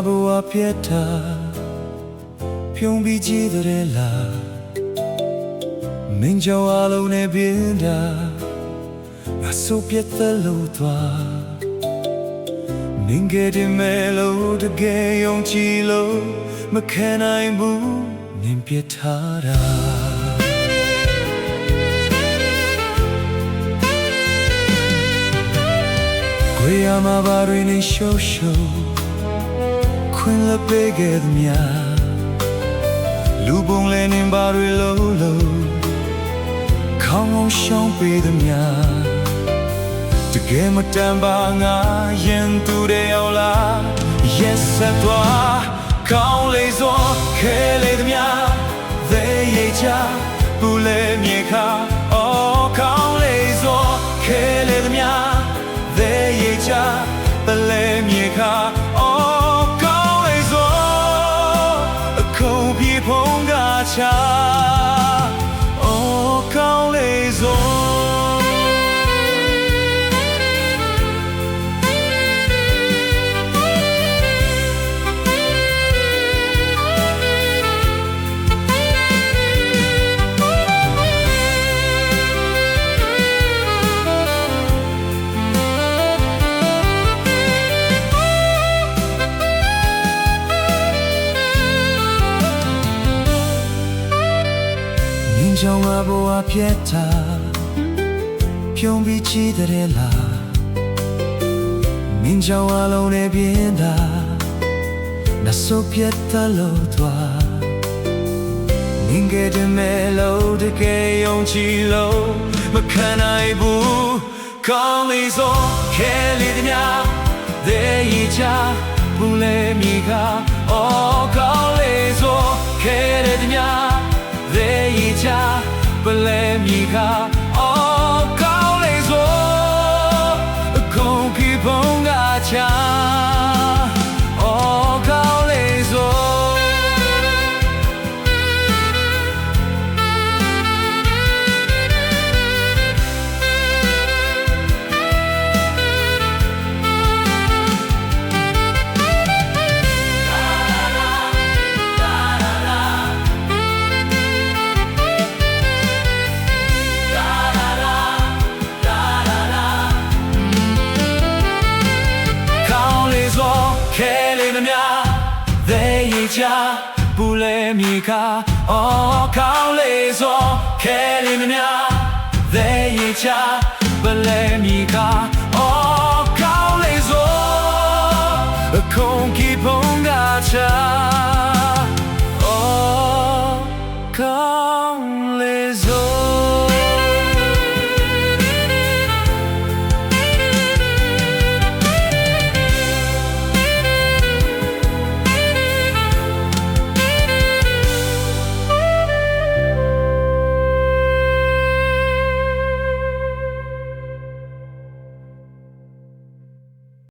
ဘဝပြတ်တာဖြုံးပြီးကြည့်တဲ့လားမင်းကြောင့်အလုံးနဲ့ပြင်းတာငါဆိုပြတ်သလို့သွားမင်းကတည်းမဲလို့တကယ်ယုံကြည်လို့မခံနိုင်ဘူးနင်ပြထားတာခွေရမှာဘာတွေနဲ့ရှုပ်ရှုပ်ခွင်လပေးခဲ့သမျှလူပုံလဲနေဘာတွေလုံးခေါင်းအောင်ရှောင်းပေးသမျှတကယ်မတန်ပါငါရင်သူတွေရောက်လာ Yes ဆက်သွားကောင်းလေစွာခဲလေသမျှသေရိတ်ချပူလေမြေခါအော်ကောင်းလေစွာခဲလေသမျှသေရိတ်ချပလေမြေခါအော်ကောင်းလေစွာအခုပြေဖုံးကချအော်ကောင်းလေစွာကြောင့်ငါဘဝပြတ်တာဖြုံးပြီးကြည့်တဲ့လားမင်းကြောင့်အလုံးနဲ့ပြင်းတာနှဆိုပြတ်သလို့သွားမင်းကတည်းမဲလို့တကယ်ယုံကြည်လို့မခံနိုင်ဘူးကောင်းလေစွာခဲလေသမျှသေရချဘူးလေမိကအော်ကောင်းလေစွာခဲလေသမျှသေရချပလဲမြေခါအော်ကောင်းလေစွာအခုခေဖုံးကချအော်ကောင်းလေစွာခဲလေသမျှသေရိတ်ချပူလေမြေခါအော်ကောင်းလေစွာခဲလေသမျှသေရိတ်ချပလေမြေခါအော်ကောင်းလေစွာအခုခေဖုံးကချအော်ကော